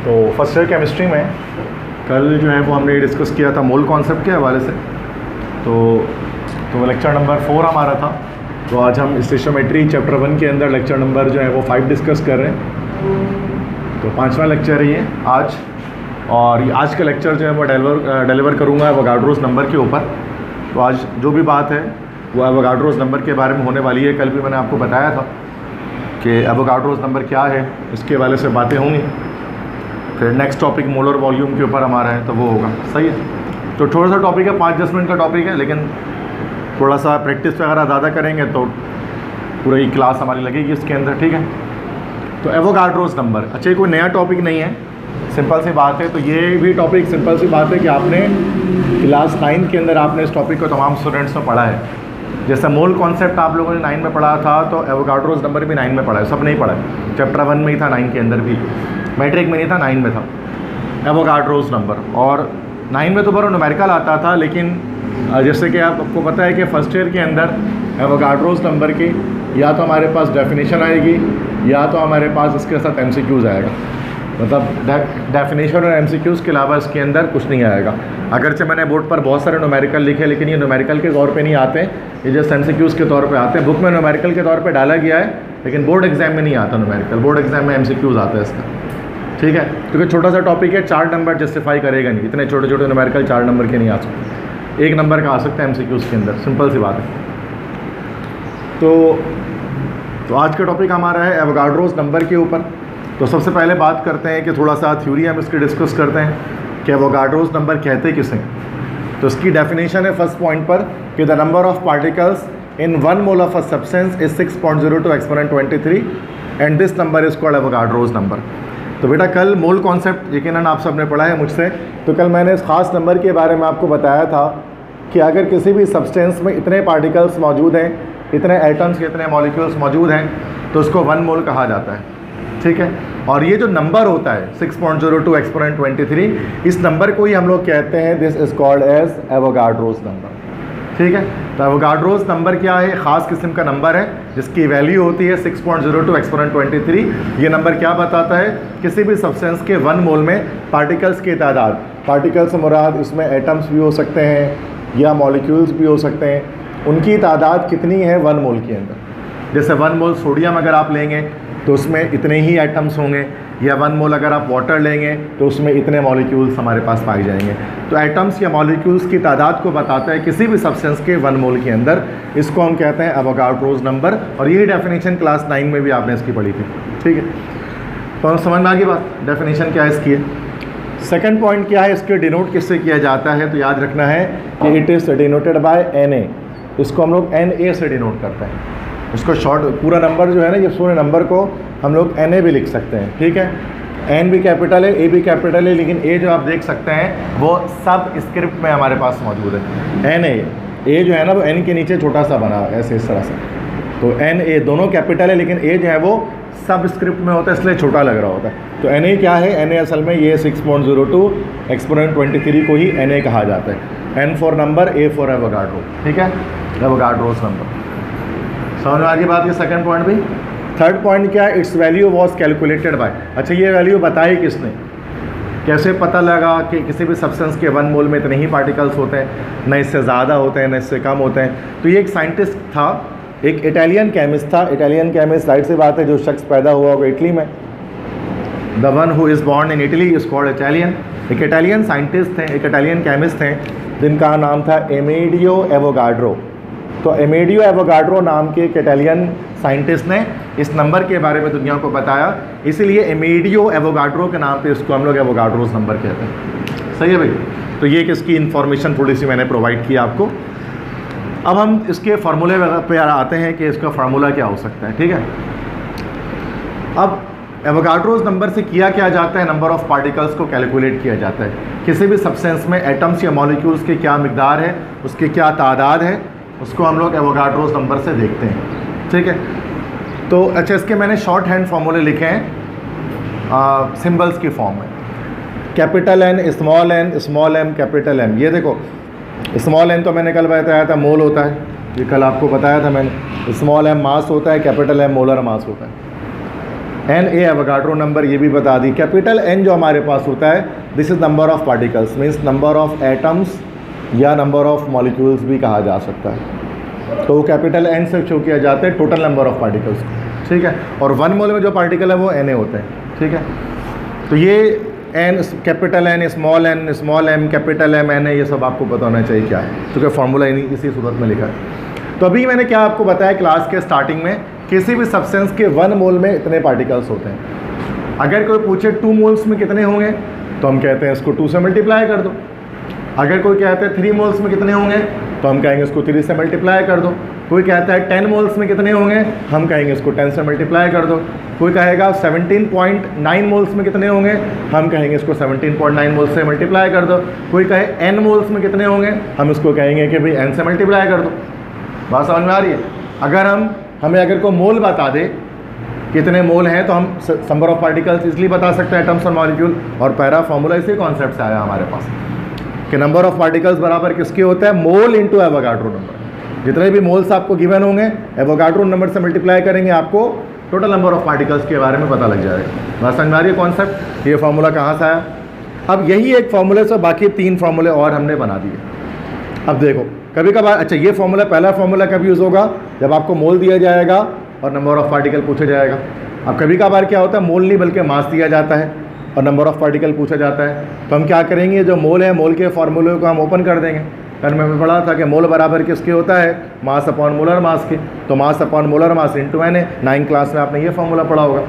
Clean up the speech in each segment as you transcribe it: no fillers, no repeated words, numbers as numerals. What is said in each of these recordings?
तो first year chemistry में कल जो है वो हमने डिस्कस किया था मोल कॉन्सेप्ट के हवाले से। तो वो लेक्चर नंबर 4 हमारा था। तो आज हम स्टेशियोमेट्री चैप्टर 1 के अंदर लेक्चर नंबर जो है वो 5 डिस्कस कर रहे हैं। तो 5वां लेक्चर है ये आज, और आज का लेक्चर जो है वो डिलीवर करूँगा एवोगाड्रोस नंबर के ऊपर। तो आज जो भी बात है वो एवोगाड्रोस नंबर के बारे में होने वाली है। कल भी मैंने आपको बताया था कि एवोगाड्रोस नंबर क्या है, इसके हवाले से बातें होंगी। फिर नेक्स्ट टॉपिक मोलर वॉल्यूम के ऊपर हमारा है, तो वो होगा। सही है। तो थोड़ा सा टॉपिक है, 5-10 मिनट का टॉपिक है, लेकिन थोड़ा सा प्रैक्टिस वगैरह ज़्यादा करेंगे तो पूरा ही क्लास हमारी लगेगी इसके अंदर। ठीक है। तो एवोगाड्रोस नंबर, अच्छा ये कोई नया टॉपिक नहीं है, सिंपल सी बात है। तो ये भी टॉपिक सिंपल सी बात है कि आपने क्लास 9 के अंदर आपने इस टॉपिक को तमाम स्टूडेंट्स ने पढ़ा है। जैसे मोल कॉन्सेप्ट आप लोगों ने 9 में पढ़ा था, तो एवोगाड्रोस नंबर भी 9 में पढ़ा है। सब नहीं पढ़ा है, चैप्टर 1 में ही था, 9 के अंदर भी, मैट्रिक में नहीं था, 9 में था एवोगाड्रोस नंबर। और 9 में तो बड़ा न्यूमेरिकल आता था, लेकिन जैसे कि आपको पता है कि फर्स्ट ईयर के अंदर एवोगाड्रोस नंबर की या तो हमारे पास डेफिनेशन आएगी या तो हमारे पास इसके साथ एमसीक्यूज़ आएगा। मतलब डेफिनेशन और एमसीक्यूज़ के अलावा इसके अंदर कुछ नहीं आएगा। अगरचे मैंने बोर्ड पर बहुत सारे न्यूमेरिकल लिखे, लेकिन ये न्यूमेरिकल के तौर पे नहीं आते, ये जस्ट एमसीक्यूज़ के तौर पे आते हैं। बुक में न्यूमेरिकल के तौर पे डाला गया है, लेकिन बोर्ड एग्जाम में नहीं आता न्यूमेरिकल, बोर्ड एग्जाम में एमसीक्यूज़ आता है इसका। ठीक है, क्योंकि छोटा सा टॉपिक है, 4 नंबर जस्टिफाई करेगा नहीं, इतने छोटे छोटे न्यूमेरिकल 4 नंबर के नहीं आ सकते, 1 नंबर का आ सकता है एमसीक्यूज़ के अंदर, सिंपल सी बात है। तो आज का टॉपिक हमारा है एवोगाड्रोस नंबर के ऊपर। तो सबसे पहले बात करते हैं कि थोड़ा सा थ्योरी हम इसकी डिस्कस करते हैं कि एवोगाड्रोस नंबर कहते किसे। तो इसकी डेफिनेशन है फर्स्ट पॉइंट पर कि the number of particles in 1 mole of a substance is 6.02 exponent 23 and this number is called Avogadro's number. तो बेटा कल मोल कॉन्सेप्ट यकीनन आप सब ने पढ़ा है मुझसे। तो कल मैंने इस खास नंबर के बारे में आपको बताया था कि अगर किसी भी सब्सटेंस में इतने पार्टिकल्स मौजूद हैं, इतने एटम्स के इतने मॉलिक्यूल्स मौजूद हैं, तो उसको 1 मोल कहा जाता है। ठीक है। और ये जो नंबर होता है 6.02 एक्सपोनेंट 23, इस नंबर को ही हम लोग कहते हैं this is called as Avogadro's number. ठीक है। तो एवोगाड्रोस नंबर क्या है? ख़ास किस्म का नंबर है जिसकी वैल्यू होती है 6.02 एक्सपोनेंट 23। ये नंबर क्या बताता है? किसी भी सब्सटेंस के 1 मोल में पार्टिकल्स की तादाद, पार्टिकल्स से मुराद इसमें एटम्स भी हो सकते हैं या मॉलिक्यूल्स भी हो सकते हैं, उनकी तादाद कितनी है 1 मोल के अंदर। जैसे 1 मोल सोडियम अगर आप लेंगे तो उसमें इतने ही एटम्स होंगे, या 1 मोल अगर आप वाटर लेंगे तो उसमें इतने मॉलिक्यूल्स हमारे पास पाए जाएंगे। तो एटम्स या मॉलिक्यूल्स की तादाद को बताता है किसी भी सब्सटेंस के 1 मोल के अंदर। इसको हम कहते हैं एवोगाड्रोस नंबर, और यही डेफिनेशन क्लास 9 में भी आपने इसकी पढ़ी थी। ठीक है। तो हम समझ में आ गई बात, डेफिनेशन क्या है इसकी है। सेकेंड पॉइंट क्या है, इसके डिनोट किससे किया जाता है? तो याद रखना है कि it is denoted by NA। इसको हम लोग NA से डिनोट करते हैं। उसको शॉर्ट, पूरा नंबर जो है ना, ये पूरे नंबर को हम लोग NA भी लिख सकते हैं। ठीक है। N भी कैपिटल है, A भी कैपिटल है, लेकिन A जो आप देख सकते हैं वो सब स्क्रिप्ट में हमारे पास मौजूद है। NA, A जो है ना वो N के नीचे छोटा सा बना ऐसे इस तरह से। तो NA दोनों कैपिटल है, लेकिन A जो है वो सब स्क्रिप्ट में होता है, इसलिए छोटा लग रहा होता है। तो NA क्या है? NA असल में ये 6.02 एक्सपोनेंट 23 को ही NA कहा जाता है। N for number, A for Avogadro. ठीक है, एवोगाड्रोस नंबर। समझ में आ गई बात। ये सेकंड पॉइंट भी। थर्ड पॉइंट क्या है? It's value was calculated by. अच्छा, ये वैल्यू बताई किसने? कैसे पता लगा कि किसी भी सब्सटेंस के 1 मोल में इतने ही पार्टिकल्स होते हैं, न इससे ज़्यादा होते हैं न इससे कम होते हैं? तो ये एक साइंटिस्ट था, एक इटालियन केमिस्ट था। इटालियन केमिस्ट, जाहिर सी बात है, जो शख्स पैदा हुआ होगा इटली में, the one who is born in Italy is called Italian. एक इटालियन साइंटिस्ट थे, एक इटालियन केमिस्ट थे, जिनका नाम था एमेडियो एवोगाड्रो। तो एमेडियो एवोगाड्रो नाम के एक इटालियन साइंटिस्ट ने इस नंबर के बारे में दुनिया को बताया, इसीलिए एमेडियो एवोगाड्रो के नाम पे इसको हम लोग एवोगाड्रोस नंबर कहते हैं। सही है भाई। तो ये किसकी इन्फॉर्मेशन थोड़ी सी मैंने प्रोवाइड की आपको। अब हम इसके फार्मूले पे आते हैं कि इसका फार्मूला क्या हो सकता है। ठीक है। अब एवोगाड्रोस नंबर से किया क्या जाता है? नंबर ऑफ़ पार्टिकल्स को कैलकुलेट किया जाता है। किसी भी सब्सटेंस में एटम्स या मॉलिक्यूल्स की क्या मिकदार है, उसकी क्या तादाद है, उसको हम लोग एवोगाड्रोस नंबर से देखते हैं। ठीक है। तो अच्छा, इसके मैंने शॉर्ट हैंड फार्मूले लिखे हैं सिंबल्स की फॉर्म में। Capital N, small m, capital M। ये देखो, स्मॉल n तो मैंने कल बताया था मोल होता है, ये कल आपको बताया था मैंने। स्मॉल m मास होता है, कैपिटल M मोलर मास होता है। एन ए एवोगाड्रो नंबर ये भी बता दी। कैपिटल एन जो हमारे पास होता है this is number of particles, means number of atoms या नंबर ऑफ मॉलिक्यूल्स भी कहा जा सकता है। तो वो कैपिटल एन से शो किया जाता है टोटल नंबर ऑफ पार्टिकल्स को, ठीक है। और 1 मोल में जो पार्टिकल है वो एन ए होते हैं, ठीक है। तो ये N, capital N, small M, capital M, N A, ये सब आपको पता होना चाहिए क्या है, क्योंकि फॉर्मूला इसी सूरत में लिखा है। तो अभी मैंने क्या आपको बताया क्लास के स्टार्टिंग में, किसी भी सब्सटेंस के 1 मोल में इतने पार्टिकल्स होते हैं। अगर कोई पूछे 2 मोल्स में कितने होंगे तो हम कहते हैं इसको 2 से मल्टीप्लाई कर दो। अगर कोई कहता है 3 मोल्स में कितने होंगे तो हम कहेंगे इसको 3 से मल्टीप्लाई कर दो। कोई कहता है 10 मोल्स में कितने होंगे, हम कहेंगे इसको 10 से मल्टीप्लाई कर दो। कोई कहेगा 17.9 मोल्स में कितने होंगे, हम कहेंगे इसको 17.9 मोल्स से मल्टीप्लाई कर दो। कोई कहे n मोल्स में कितने होंगे, हम इसको कहेंगे कि भाई n से मल्टीप्लाई कर दो। बात समझ में आ रही है। अगर हमें अगर कोई मोल बता दे कितने मोल हैं तो हम नंबर ऑफ पार्टिकल्स इसलिए बता सकते हैं, एटम्स और मॉलिक्यूल। और पहला फॉर्मूला इसी कॉन्सेप्ट से आया हमारे पास कि नंबर ऑफ पार्टिकल्स बराबर किसके होता है, मोल इंटू एवोगाड्रो नंबर। जितने भी मोल्स आपको गिवन होंगे एवोगाड्रो नंबर से मल्टीप्लाई करेंगे, आपको टोटल नंबर ऑफ पार्टिकल्स के बारे में पता लग जाएगा। बात समझ में आ रही है कॉन्सेप्ट। ये फार्मूला कहाँ से आया। अब यही एक फार्मूले से बाकी 3 फार्मूले और हमने बना दिए। अब देखो कभी कभार, अच्छा ये फार्मूला, पहला फार्मूला कब यूज़ होगा, जब आपको मोल दिया जाएगा और नंबर ऑफ पार्टिकल पूछा जाएगा। अब कभी कभार क्या होता है, मोल नहीं बल्कि मास दिया जाता है और नंबर ऑफ पार्टिकल पूछा जाता है, तो हम क्या करेंगे, जो मोल है मोल के फार्मूले को हम ओपन कर देंगे। कल में पढ़ा था कि मोल बराबर किसके होता है, मास अपॉन मोलर मास के। तो mass upon molar mass into N A. 9 class में आपने ये फार्मूला पढ़ा होगा।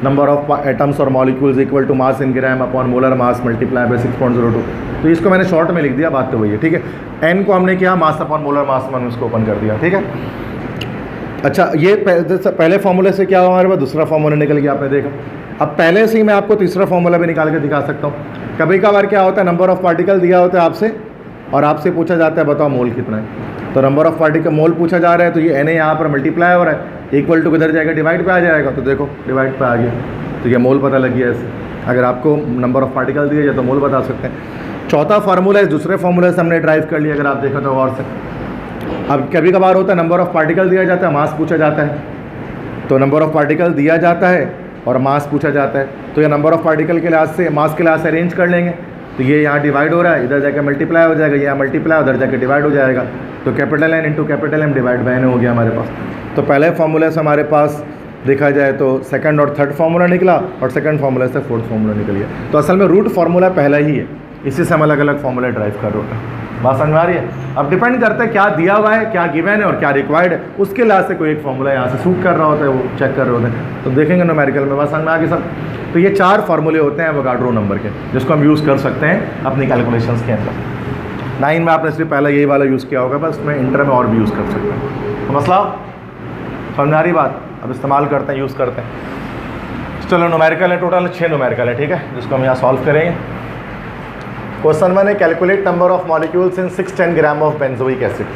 नंबर ऑफ एटम्स और molecules equal to mass in gram upon molar mass multiply by 6.02। तो इसको मैंने शॉर्ट में लिख दिया, बात तो वही है, ठीक है। एन को हमने किया मास अपॉन मोलर मास में उसको ओपन कर दिया, ठीक है। अच्छा ये पहले फार्मूले से क्या हुआ हमारे पास, दूसरा फार्मूला निकल गया, आपने देखा। अब पहले से ही मैं आपको तीसरा फार्मूला भी निकाल के दिखा सकता हूँ। कभी कभार क्या होता है, नंबर ऑफ पार्टिकल दिया होता है आपसे और आपसे पूछा जाता है बताओ मोल कितना है। तो नंबर ऑफ पार्टिकल मोल पूछा जा रहा है, तो ये एन ए यहाँ पर मल्टीप्लाई हो रहा है, इक्वल टू किधर जाएगा, डिवाइड पे आ जाएगा। तो देखो डिवाइड पे आ गया, तो ये मोल पता लग गया ऐसे। अगर आपको नंबर ऑफ पार्टिकल दिए जाए तो मोल बता सकते हैं। चौथा फार्मूला इस दूसरे फार्मूले से हमने ड्राइव कर लिया, अगर आप देखो तो गौर से। अब कभी कभार होता है नंबर ऑफ पार्टिकल दिया जाता है, मास पूछा जाता है। तो नंबर ऑफ पार्टिकल दिया जाता है और मास पूछा जाता है, तो ये नंबर ऑफ पार्टिकल के लिहाज से, मास के लिहाज से अरेंज कर लेंगे। तो ये यहाँ डिवाइड हो रहा है, इधर जाकर मल्टीप्लाई हो जाएगा, यहाँ मल्टीप्लाई उधर जाकर डिवाइड हो जाएगा। तो capital N into capital M divide by N हो गया हमारे पास। तो पहले फार्मूले से हमारे पास देखा जाए तो सेकंड और थर्ड फार्मूला निकला और सेकंड फार्मूला से फोर्थ फार्मूला निकल गया। तो असल में रूट फार्मूला पहला ही है, इसी से हम अलग अलग फार्मूला ड्राइव कर रहे हैं। बात समझ में आ रही है। अब डिपेंड करता है क्या दिया हुआ है, क्या गिवन है और क्या रिक्वायर्ड है, उसके लिहाज से कोई एक फार्मूला यहाँ से सूट कर रहा होता है, वो चेक कर रहे होते हैं। तो देखेंगे न्यूमेरिकल में, बात समझ में आ गई सब। तो ये 4 फार्मूले होते हैं एवोगाड्रो नंबर के, जिसको हम यूज़ कर सकते हैं अपनी कैलकुलेशंस के अंदर। 9 में आपने सिर्फ पहला यही वाला यूज़ किया होगा, बस मैं इंटर में और भी यूज़ कर सकते हैं। तो मसला समझ में आ रही बात। अब इस्तेमाल करते हैं, यूज़ करते हैं। चलो न्यूमेरिकल है, टोटल 6 न्यूमेरिकल है, ठीक है, जिसको हम यहाँ सॉल्व करेंगे। क्वेश्चन 1 है calculate number of molecules in 610 gram of benzoic acid.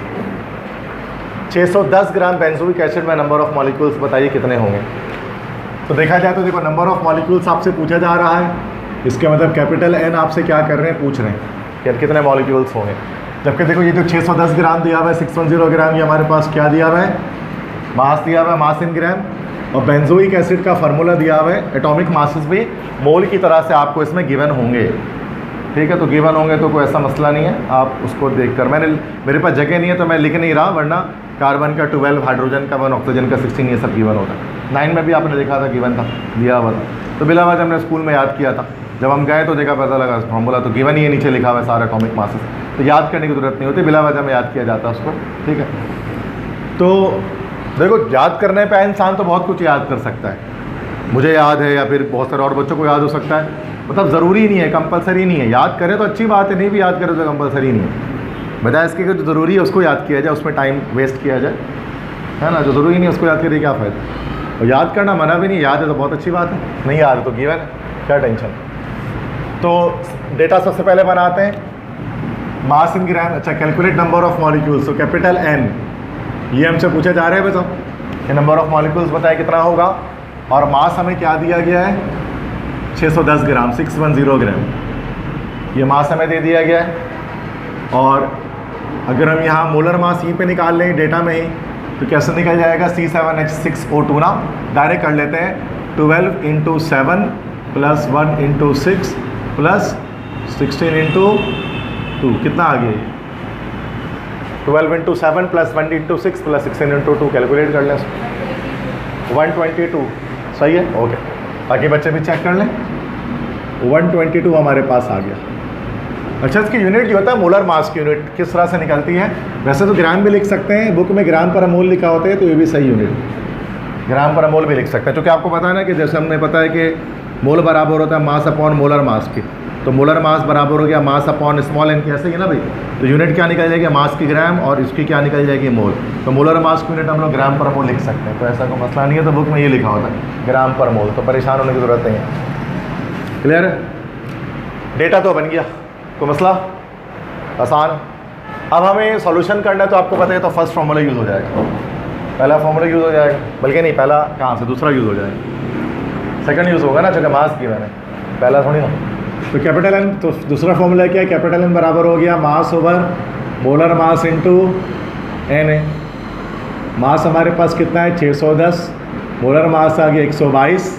610 gram benzoic acid में नंबर ऑफ मॉलिक्यूल्स बताइए कितने होंगे। तो देखा जाए तो देखो नंबर ऑफ मॉलिक्यूल्स आपसे पूछा जा रहा है, इसके मतलब कैपिटल एन आपसे क्या कर रहे हैं, पूछ रहे हैं कि कितने मॉलिक्यूल्स होंगे। जबकि देखो ये जो 610 ग्राम दिया हुआ है, 610 ग्राम, ये हमारे पास क्या दिया हुआ है, मास दिया हुआ है, मास इन ग्राम। और बेंजोइक एसिड का फार्मूला दिया हुआ है, एटॉमिक मासेस भी मोल की तरह से आपको इसमें गिवन होंगे, ठीक है। तो गिवन होंगे तो कोई ऐसा मसला नहीं है, आप उसको देखकर, मेरे पास जगह नहीं है तो मैं लिख नहीं रहा, वरना कार्बन का 12, हाइड्रोजन का 1, ऑक्सीजन का 16, ये सब गिवन होता है। 9 में भी आपने देखा था गिवन था, दिया हुआ था। तो बिला वजह हमने स्कूल में याद किया था, जब हम गए तो देखा पता लगा फार्मूला तो गिवन ही है, नीचे लिखा हुआ है सारा एटॉमिक मासेस। तो याद करने की ज़रूरत नहीं होती, बिला वजह में याद किया जाता है उसको, ठीक है। तो देखो याद करने पे इंसान तो बहुत कुछ याद कर सकता है, मुझे याद है या फिर बहुत सारे और बच्चों को याद हो सकता है, मतलब ज़रूरी नहीं है, कंपलसरी नहीं है। याद करें तो अच्छी बात है, नहीं भी याद करें तो कंपलसरी नहीं है। बजाय इसके जो ज़रूरी है उसको याद किया जाए, उसमें टाइम वेस्ट किया जाए, है ना। जो ज़रूरी नहीं है उसको याद करिए, क्या फ़ायदा। और याद करना मना भी नहीं, याद है तो बहुत अच्छी बात है, नहीं याद है तो गिवन है, क्या टेंशन। तो डेटा सबसे पहले बनाते हैं, मास इन ग्राम। अच्छा कैलकुलेट नंबर ऑफ मॉलिक्यूल्स, तो कैपिटल एन ये हमसे पूछा जा रहा है बताओ, ये नंबर ऑफ मॉलिक्यूल्स बताए कितना होगा। और मास हमें क्या दिया गया है, 610 ग्राम, 610 ग्राम, ये मास हमें दे दिया गया है। और अगर हम यहाँ मोलर मास यहीं पे निकाल लें डेटा में ही, तो कैसे निकल जाएगा, C7H6O2 ना, डायरेक्ट कर लेते हैं। 12 into 7 plus 1 into 6 plus 16 into 2, कितना आ गया? 12 into 7 plus 1 into 6 plus 16 into 2, calculate कर लें। 122 सही है, ओके। बाकी बच्चे भी चेक कर लें। 122 हमारे पास आ गया। अच्छा, इसकी यूनिट जो होता है मोलर मास की यूनिट किस तरह से निकलती है? वैसे तो ग्राम भी लिख सकते हैं, बुक में ग्राम पर अमोल लिखा होता है, तो ये भी सही यूनिट ग्राम पर अमोल भी लिख सकते हैं, क्योंकि आपको पता है ना कि जैसे हमने पता है कि मोल बराबर होता है मास अपॉन मोलर मास की, तो मोलर मास बराबर हो गया मास अपॉन स्मॉल एन की, ऐसे ही ना भाई। तो यूनिट क्या निकल जाएगी? मास की ग्राम, और इसकी क्या निकल जाएगी? मोल। तो मोलर मास की यूनिट हम लोग ग्राम पर मोल लिख सकते हैं, तो ऐसा कोई मसला नहीं है। तो बुक में ये लिखा होता है ग्राम पर मोल, तो परेशान होने की ज़रूरत नहीं है। क्लियर है? डेटा तो बन गया, कोई मसला? आसान। अब हमें सॉल्यूशन करना है, तो आपको पता है तो फर्स्ट फार्मूला यूज़ हो जाएगा, पहला फार्मूला यूज़ हो जाएगा, बल्कि नहीं, पहला कहाँ से दूसरा यूज़ हो जाएगा, सेकंड यूज़ होगा ना, चूँकि मास की मैंने पहला थोड़ी ना। तो कैपिटल एन, तो दूसरा फार्मूला क्या है? कैपिटल एन बराबर हो गया mass over molar mass into N है। मास हमारे पास कितना है? 610, मोलर मास आ गया 122,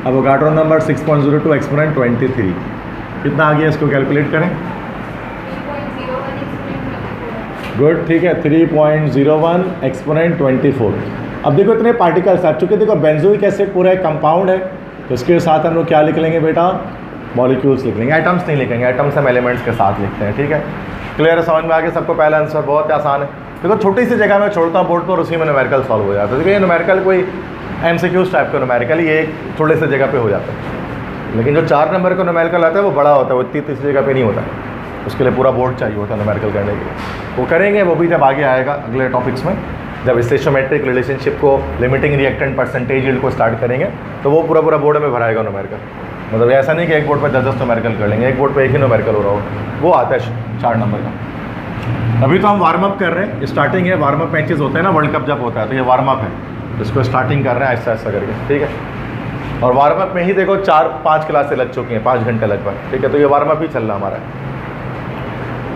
एवोगाड्रो नंबर 6.02 एक्सपोनेंट 23, कितना आ गया? इसको कैलकुलेट करें। गुड, ठीक है, 3.01 एक्सपोनेंट 24। अब देखो इतने पार्टिकल्स, अब चूँकि देखो बेंजोइक एसिड पूरा एक कंपाउंड है, तो इसके साथ हम लोग क्या लिख लेंगे बेटा? मॉलिक्यूल्स लिख लेंगे, आइटम्स नहीं लिखेंगे, आइटम्स हम एलिमेंट्स के साथ लिखते हैं, ठीक है। क्लियर है? समझ में आ गया सबको? पहला आंसर बहुत आसान है। देखो छोटी सी जगह में छोड़ता हूँ बोर्ड पर, उसी में न्यूमेरिकल सॉल्व हो जाता है। देखिए ये न्यूमेरिकल कोई MCQs टाइप का न्यूमेरिकल, ये एक थोड़े से जगह पे हो जाता है, लेकिन जो 4 नंबर का न्यूमेरिकल आता है वो बड़ा होता है, वो इतनी तीसरी जगह पे नहीं होता है, उसके लिए पूरा बोर्ड चाहिए होता है न्यूमेरिकल करने के लिए। वो करेंगे, वो भी जब आगे आएगा अगले टॉपिक्स में, जब स्टेशियोमेट्रिक रिलेशनशिप को, लिमिटिंग रिएक्टेंट परसेंटेज यील्ड को स्टार्ट करेंगे, तो वो पूरा बोर्ड में भराएगा न्यूमेरिकल। मतलब ऐसा नहीं कि एक बोर्ड पर 10-10 न्यूमेरिकल कर लेंगे, एक बोर्ड पर एक ही न्यूमेरिकल हो रहा हो, वो आता है 4 नंबर का। अभी तो हम वार्म अप कर रहे हैं, स्टार्टिंग है, वार्म अप मैचेस होते हैं ना वर्ल्ड कप जब होता है, तो ये वार्म अप है, इसको स्टार्टिंग कर रहे हैं ऐसा ऐसा करके, ठीक है। और वार्म अप में ही देखो 4-5 क्लासें लग चुकी हैं, 5 घंटे लगभग, ठीक है। तो ये वार्म अप ही चल रहा हमारा।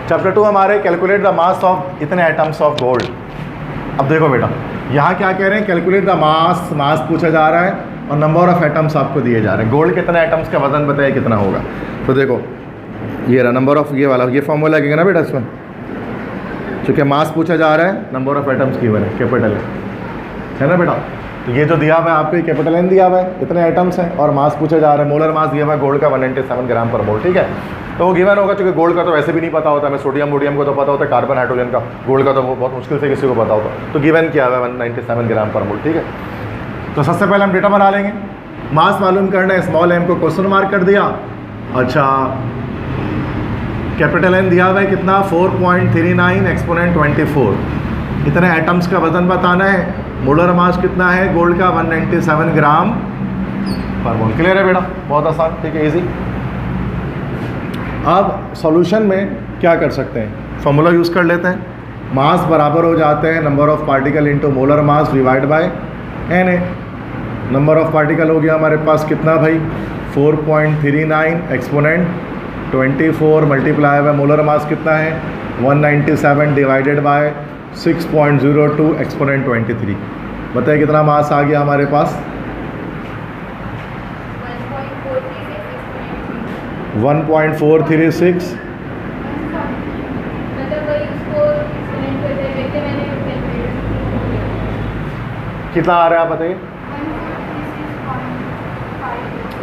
चैप्टर 2 हमारे कैलकुलेट द मास ऑफ इतने आइटम्स ऑफ गोल्ड। अब देखो बेटा, यहाँ क्या कह रहे हैं? कैलकुलेट द मास, मास पूछा जा रहा है और नंबर ऑफ एटम्स आपको दिए जा रहे हैं। गोल्ड कितने एटम्स का वजन बताइए कितना होगा? तो देखो ये रहा नंबर ऑफ, ये वाला, ये फॉर्मूला लगेगा ना बेटा इसमें, चूँकि मास पूछा जा रहा है, नंबर ऑफ एटम्स की वन है, कैपिटल है ना बेटा। तो ये जो दिया हुआ है आपको, कैपिटल एन दिया हुआ है, इतने आइटम्स हैं और मास पूछा जा रहा है, मोलर मास दिया हुआ है गोल्ड का 197 ग्राम पर मोल, ठीक है। तो वो गिवन होगा, क्योंकि गोल्ड का तो वैसे भी नहीं पता होता, हमें सोडियम वोडियम को तो पता होता है, कार्बन हाइड्रोजन का, गोल्ड का तो वो बहुत मुश्किल से किसी को पता होता। तो गिवन क्या है? 197 ग्राम पर मोल, ठीक है। तो सबसे पहले हम डेटा बना लेंगे, मास मालूम करना है, स्मॉल एम को क्वेश्चन मार्क कर दिया। अच्छा, कैपिटल एन दिया हुआ है कितना? 4.39 एक्सपोनेंट 24, इतने एटम्स का वजन बताना है। मोलर मास कितना है गोल्ड का? 197 ग्राम पर मोल। क्लियर है बेटा? बहुत आसान, ठीक है, इजी। अब सॉल्यूशन में क्या कर सकते हैं? फॉर्मूला यूज़ कर लेते हैं, मास बराबर हो जाते हैं number of particle into molar mass divide by N A. Number of particle हो गया हमारे पास कितना भाई? 4.39 exponent 24 multiply by molar mass कितना है? 197 डिवाइडेड बाय 6.02 एक्सपोनेंट 23। बताइए कितना मास आ गया हमारे पास? 1.436। कितना आ रहा है आप बताइए?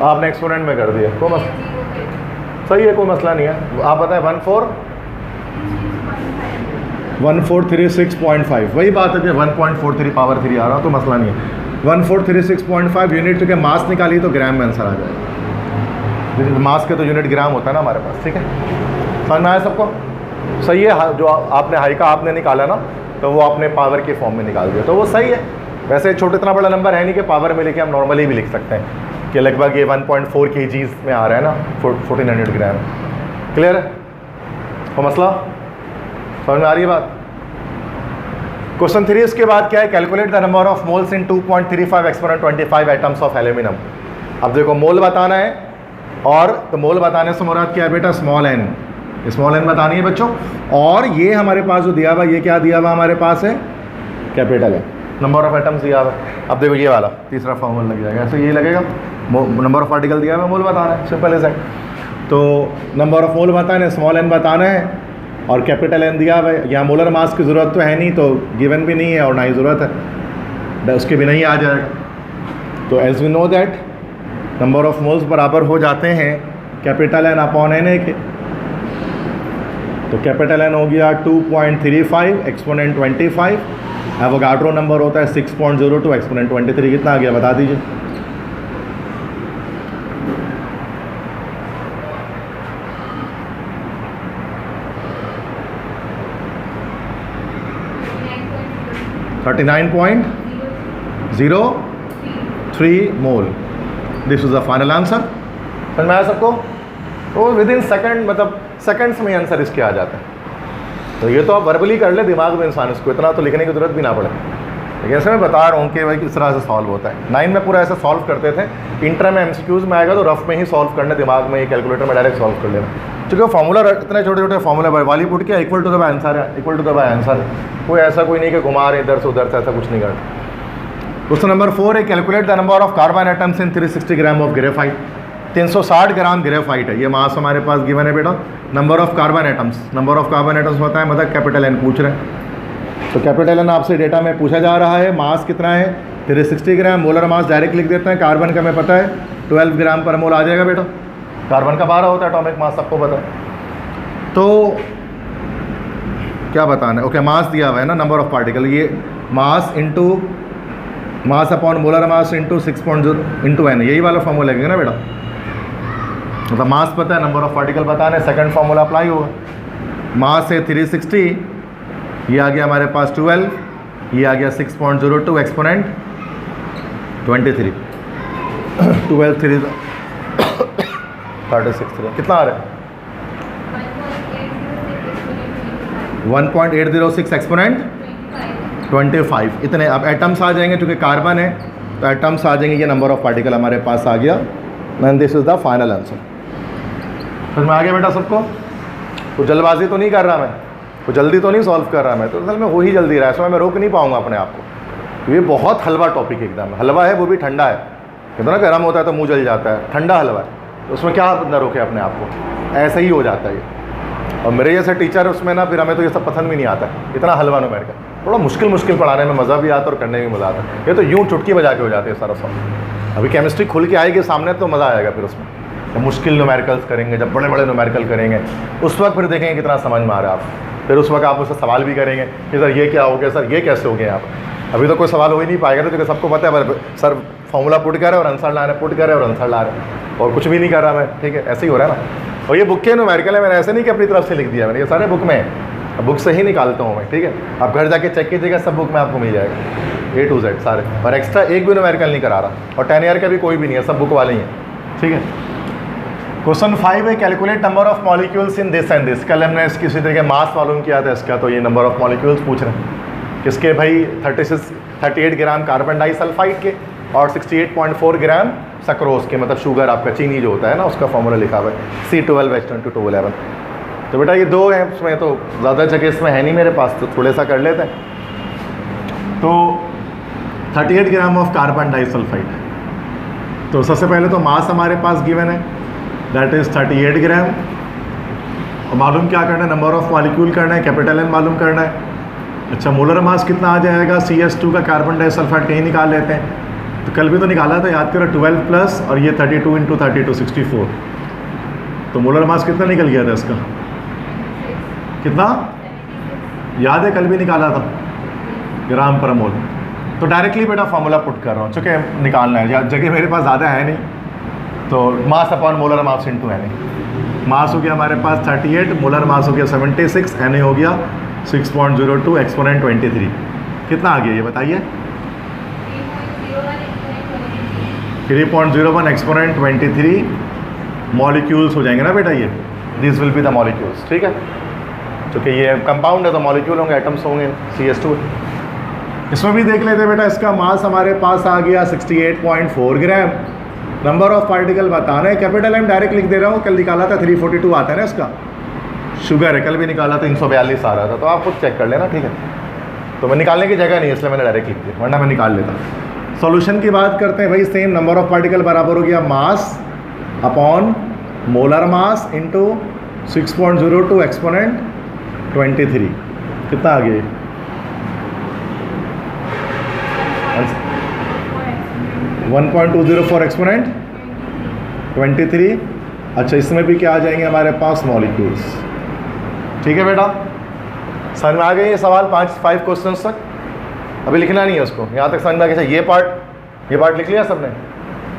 आपने एक्सपोनेंट में कर दिया, कोई मसला सही है, कोई मसला नहीं है। आप बताएं 1436.5, वही बात है कि 1.43 पावर 3 आ रहा, तो मसला नहीं है। 1436.5 यूनिट, क्योंकि मास निकाली तो ग्राम में आंसर आ जाएगा। मास के तो यूनिट ग्राम होता है ना हमारे पास, ठीक है। समझ में आया सबको? सही है। जो आपने हाई का आपने निकाला ना, तो वो आपने पावर के फॉर्म में निकाल दिया, तो वो सही है। वैसे छोटा इतना बड़ा नंबर है नहीं कि पावर में लेके हम नॉर्मली भी लिख सकते हैं कि लगभग ये 1.4 kgs में आ रहा है ना, 1400 ग्राम। क्लियर है? तो मसला समझ में आ रही है बात? क्वेश्चन 3 इसके बाद क्या है? Calculate the number of moles in 2.35 exponent 25 atoms of aluminium. अब देखो मोल बताना है, और तो मोल बताने से मुराद क्या है बेटा? स्मॉल एन, स्मॉल एन बतानी है बच्चों। और ये हमारे पास जो दिया हुआ, ये क्या दिया हुआ हमारे पास है? कैपिटल है। नंबर ऑफ एटम्स दिया हुआ है। अब देखो ये वाला तीसरा फॉर्मूला लग जाएगा, ऐसे ये लगेगा, नंबर ऑफ पार्टिकल दिया हुआ है, मोल बताना है, सिंपल इज दैट। तो नंबर ऑफ मोल बताना है, स्मॉल एन बताना है और कैपिटल एन दिया हुआ है। यहाँ मोलर मास की ज़रूरत तो है नहीं, तो गिवन भी नहीं है और ना ही ज़रूरत है, उसके बिना ही आ जाएगा। तो as we know that number of moles बराबर हो जाते हैं capital N upon N A के। तो कैपिटल एन हो गया 2.35 एक्सपोनेंट 25, एवोगाड्रो नंबर होता है 6.02 एक्सपोनेंट 23, कितना आ गया बता दीजिए। $39.03 mole. This is the final answer. समझ में आया सबको? तो विद इन सेकेंड, मतलब सेकेंड्स में आंसर इसके आ जाता है। तो ये तो आप वर्बली कर ले दिमाग में इंसान, इसको इतना तो लिखने की जरूरत भी ना पड़े। लेकिन ऐसे मैं बता रहा हूँ कि भाई किस तरह से सॉल्व होता है। 9 में पूरा ऐसे सॉल्व करते थे, इंटर में एमसीक्यूज में आएगा तो रफ में ही सॉल्व करने, दिमाग में, ये कैलकुलेटर में डायरेक्ट सॉल्व कर लेना, क्योंकि फॉर्मूला इतने छोटे छोटे फॉर्मूला वाली पुट के equal to the by answer है, equal to the by answer. कोई ऐसा कोई नहीं कि घुमा रहे इधर से उधर से, ऐसा कुछ नहीं करता। क्वेश्चन नंबर 4 है, calculate the number of carbon atoms in 360 gram of graphite. 360 gram graphite है, ये मास हमारे पास गिवन है बेटा। Number of carbon atoms, number of carbon atoms बताएं, मतलब कैपिटल एन पूछ रहे हैं। तो कैपिटल एन आपसे डेटा में पूछा जा रहा है, मास कितना है 360 ग्राम, मोलर मास डायरेक्ट लिख देते हैं, कार्बन का हमें पता है 12 ग्राम पर मोल आ जाएगा बेटा। कार्बन का 12 होता है एटॉमिक मास, सबको पता है। तो क्या बताना है, ओके मास दिया हुआ है ना, नंबर ऑफ पार्टिकल, ये mass into mass upon molar mass into 6.0 into N, यही वाला फॉर्मूला लगेगा ना बेटा। मतलब मास पता है, नंबर ऑफ पार्टिकल बताना है, सेकंड फॉर्मूला अप्लाई होगा। मास है 360, ये आ गया हमारे पास 12, ये आ गया 6.02 एक्सपोनेंट 23, 12 3 36, कितना आ रहा है 1.806 एक्सपोनेंट 25, इतने। अब एटम्स आ जाएंगे, क्योंकि कार्बन है तो एटम्स आ जाएंगे, ये नंबर ऑफ पार्टिकल हमारे पास आ गया। And this is the final answer. समझ में आ गया बेटा सबको? तो जल्दबाजी तो नहीं कर रहा मैं, तो जल्दी तो नहीं सॉल्व कर रहा मैं, तो असल में हो ही जल्दी रहा है, इसमें मैं रोक नहीं पाऊंगा अपने आप को। ये बहुत हलवा टॉपिक एकदम, हलवा है वो भी ठंडा है, कितना गर्म होता है तो मुंह जल जाता है, ठंडा हलवा है, तो उसमें क्या बंदा रोके अपने आप को, ऐसे ही हो जाता है ये। और मेरे जैसे टीचर उसमें ना, फिर हमें तो ये सब पसंद भी नहीं आता, इतना हलवा न्यूमेरिकल, थोड़ा मुश्किल पढ़ाने में मज़ा भी आता और करने में मज़ा आता है। ये तो यूँ चुटकी बजा के हो जाते हैं सारा सॉल्व। अभी केमिस्ट्री खुल के आएगी सामने तो मज़ा आएगा फिर उसमें, तो मुश्किल न्यूमेरिकल्स करेंगे, जब बड़े बड़े न्यूमेरिकल करेंगे उस वक्त फिर देखेंगे कितना समझ में आ रहा है आप। फिर उस वक्त आप उससे सवाल भी करेंगे कि सर ये क्या हो गया, सर ये कैसे हो गया आप। अभी तो कोई सवाल हो ही नहीं पाएगा, क्योंकि सबको पता है सर फॉर्मूला पुट कर रहे और आंसर ला रहे हैं, पुट कर रहे और आंसर ला रहे हैं, और कुछ भी नहीं कर रहा मैं, ठीक है, ऐसे ही हो रहा है ना। और ये बुक के न्यूमेरिकल है, मैंने ऐसे नहीं कि अपनी तरफ से लिख दिया मैंने, ये सारे बुक में है, बुक से ही निकालता हूँ मैं, ठीक है। आप घर जाके चेक कीजिएगा, सब बुक में आपको मिल जाएगा A to Z सारे, और एक्स्ट्रा एक भी न्यूमेरिकल नहीं करा रहा, और 10 ईयर का भी कोई भी नहीं है, सब बुक वाले ही हैं, ठीक है। क्वेश्चन 5 है, calculate number of molecules in this and this. कल हमने किसी तरीके मास मालूम किया था इसका, तो ये नंबर ऑफ मॉलिक्यूल्स पूछ रहे हैं किसके भाई, 38 ग्राम कार्बन डाइसल्फाइड के और 68.4 ग्राम सक्रोज के, मतलब शुगर आपका चीनी जो होता है ना, उसका फॉर्मूला लिखा हुआ है C12H2211। तो बेटा ये दो हैं, उसमें तो ज़्यादा जगह इसमें है नहीं मेरे पास, तो थोड़े सा कर लेते हैं। तो 38 ग्राम ऑफ कार्बन डाइसल्फाइड, तो सबसे पहले तो मास हमारे पास गिवन है, दैट इज़ 38 ग्राम। और मालूम क्या करना है, नंबर ऑफ मॉलिक्यूल करना है, कैपिटल एन मालूम करना है। अच्छा मोलर मास कितना आ जाएगा, CS2 का कार्बन डाइसल्फाइड कहीं निकाल लेते हैं, तो कल भी तो निकाला था, याद करो 12 प्लस और ये 32 इंटू 32 64, तो मोलर मास कितना निकल गया था इसका, कितना याद है, कल भी निकाला था ग्राम पर मोल। तो डायरेक्टली बेटा फॉर्मूला पुट कर रहा हूँ, चूँकि निकालना है, जगह मेरे पास ज़्यादा है नहीं, तो mass upon molar mass into N A. Mass हो गया हमारे पास 38, मोलर मास हो गया 76, एन ए हो गया 6.02 एक्सपोनेंट 23, कितना आ गया ये बताइए, 3.01 एक्सपोनेंट 23 मॉलिक्यूल्स हो जाएंगे ना बेटा, ये this will be the molecules, ठीक है, क्योंकि ये कंपाउंड है तो मॉलिक्यूल होंगे, एटम्स होंगे, CS2। इसमें भी देख लेते बेटा, इसका मास हमारे पास आ गया 68.4 ग्राम। नंबर ऑफ पार्टिकल बताना है, कैपिटल एम डायरेक्ट लिख दे रहा हूँ, कल निकाला था 342 आता है ना इसका, शुगर है, कल भी निकाला था 342 आ रहा था, तो आप खुद चेक कर लेना, ठीक है। तो मैं निकालने की जगह नहीं है इसलिए मैंने डायरेक्ट लिख दिया, वरना मैं निकाल लेता। सॉल्यूशन की बात करते हैं भाई, सेम नंबर ऑफ पार्टिकल बराबर हो गया मास upon molar mass into 6.02 exponent 23। कितना आ गया? 1.204 एक्सपोनेंट 23। अच्छा, इसमें भी क्या आ जाएंगे हमारे पास? मॉलिक्यूल्स। ठीक है बेटा, समझ में आ गए ये सवाल? 5 क्वेश्चन तक अभी लिखना नहीं है उसको, यहाँ तक समझ में आ गया। ये पार्ट लिख लिया सबने,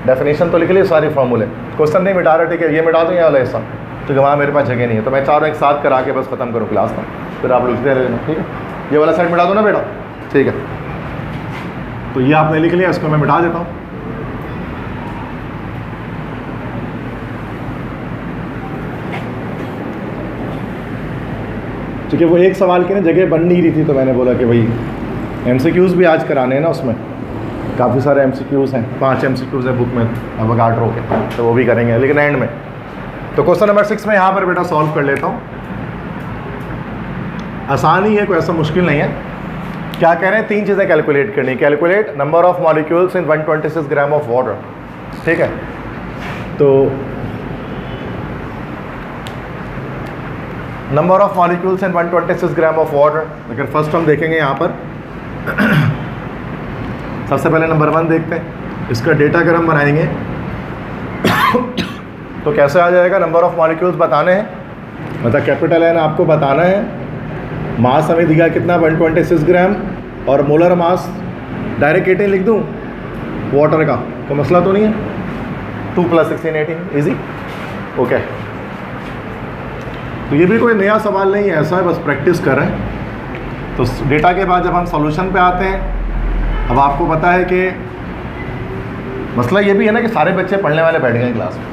डेफिनेशन तो लिख लिया, सारी फॉर्मूले, क्वेश्चन नहीं मिटा रहा। ठीक है, ये मिटा दूँ ये वाला हिस्सा, क्योंकि वहाँ मेरे पास जगह नहीं है, तो मैं चाह रहा हूँ एक साथ करा के बस खत्म करूँ क्लास में, फिर आप लिखते रहना। ठीक है, ये वाला साइड मिटा दो ना बेटा। ठीक है, तो ये आपने लिख लिया, इसको मैं मिटा देता हूँ। क्योंकि वो एक सवाल की ना जगह बन नहीं रही थी, तो मैंने बोला कि भाई MCQs भी आज कराने हैं ना, उसमें काफ़ी सारे MCQs हैं, 5 MCQs है बुक में एवोगाड्रो के, तो वो भी करेंगे लेकिन एंड में। तो क्वेश्चन नंबर 6 में यहाँ पर बेटा सॉल्व कर लेता हूँ। आसान ही है, कोई ऐसा मुश्किल नहीं है। क्या कह रहे हैं? 3 चीज़ें कैलकुलेट करनी। Calculate number of molecules in 126 gram of water. ठीक है, तो number of molecules in 126 gram of water. लेकिन फर्स्ट हम देखेंगे यहाँ पर सबसे पहले नंबर 1 देखते हैं, इसका डेटाग्राम बनाएंगे। तो कैसे आ जाएगा? नंबर ऑफ मॉलिक्यूल्स बताने हैं, मतलब कैपिटल N आपको बताना है, मास हमें दिया कितना 126 ग्राम, और मोलर मास डायरेक्ट 18 लिख दूँ वाटर का, तो मसला तो नहीं है। 2 + 16 18 ईजी। ओके, तो ये भी कोई नया सवाल नहीं है, ऐसा है बस प्रैक्टिस कर रहे हैं। तो डेटा के बाद जब हम सॉल्यूशन पे आते हैं, अब आपको पता है कि मसला ये भी है ना कि सारे बच्चे पढ़ने वाले बैठ गए क्लास में,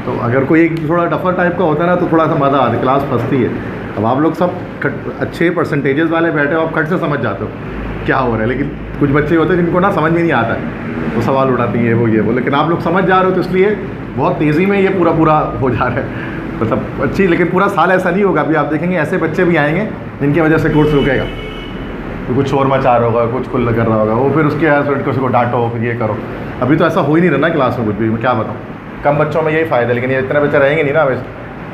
तो अगर कोई एक थोड़ा डफर टाइप का होता है ना तो थोड़ा सा मज़ा आता है, क्लास फंसती है। अब आप लोग सब अच्छे परसेंटेजेस वाले बैठे हो, आप खट से समझ जाते हो क्या हो रहा है, लेकिन कुछ बच्चे होते हैं जिनको ना समझ में नहीं आता है, तो सवाल उठाती है ये वो, लेकिन आप लोग समझ जा रहे हो, तो इसलिए बहुत तेज़ी में ये पूरा हो जा रहा है, मतलब अच्छी। लेकिन पूरा साल ऐसा नहीं होगा, अभी आप देखेंगे ऐसे बच्चे भी आएंगे जिनकी वजह से कोर्स रुकेगा, तो कुछ शोर मचा रहा होगा, कुछ कुल कर रहा होगा, वो फिर उसके स्टूडेंट को डांटो, फिर ये करो। अभी तो ऐसा हो ही नहीं रहा ना क्लास में कुछ भी, मैं क्या बताऊँ। कम बच्चों में यही फ़ायदा है, लेकिन ये इतने बच्चे रहेंगे नहीं ना, वैसे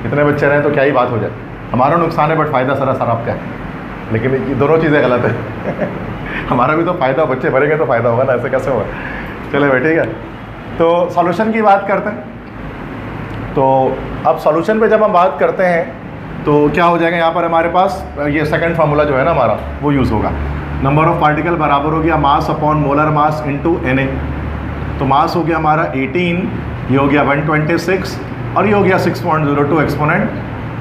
इतने बच्चे रहें तो क्या ही बात हो जाए। हमारा नुकसान है बट फ़ायदा सरासर आपका है, लेकिन ये दोनों चीज़ें गलत है। हमारा भी तो फ़ायदा, बच्चे भरेंगे तो फ़ायदा होगा ना, ऐसे कैसे होगा। चले भाई, ठीक है। तो सॉल्यूशन की बात करते हैं। तो अब सॉल्यूशन पे जब हम बात करते हैं तो क्या हो जाएगा, यहाँ पर हमारे पास ये सेकंड फार्मूला जो है ना हमारा, वो यूज़ होगा। नंबर ऑफ़ पार्टिकल बराबर हो गया मास upon molar mass into Na। तो मास हो गया हमारा 18, ये हो गया 126, और ये हो गया 6.02 एक्सपोनेंट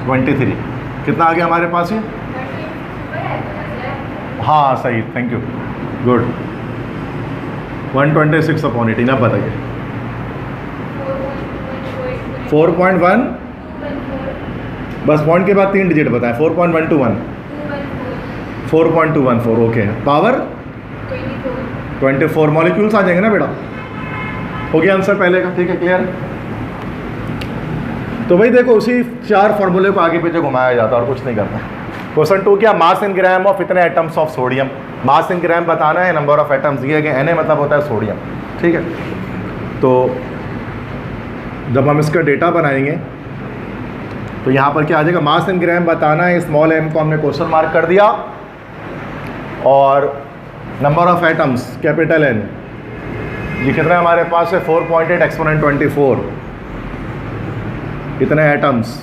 23। कितना आ गया हमारे पास ये? हाँ सही, थैंक यू, गुड। 126 अपॉन 18। अब बताइए 4.1, बस पॉइंट के बाद 3 डिजिट बताएं। 4.121, 4.214, ओके। पावर 24 मॉलिक्यूल्स आ जाएंगे ना बेटा, हो गया आंसर पहले का, ठीक है, क्लियर। तो भाई देखो, उसी 4 फार्मूले को आगे पीछे घुमाया जाता है और कुछ नहीं करता। क्वेश्चन 2 क्या, मास इन ग्राम ऑफ इतने atoms of sodium. Mass in ग्राम बताना है, नंबर ऑफ एटम्स दिए गए, Na मतलब होता है सोडियम, ठीक है। तो जब हम इसका डेटा बनाएंगे तो यहाँ पर क्या आ जाएगा, मास इन ग्राम बताना है, स्मॉल m को हमने क्वेश्चन मार्क कर दिया, और number of atoms capital N, ये कितना हमारे पास है 4.8 एक्सपोनेंट 24, इतने एटम्स।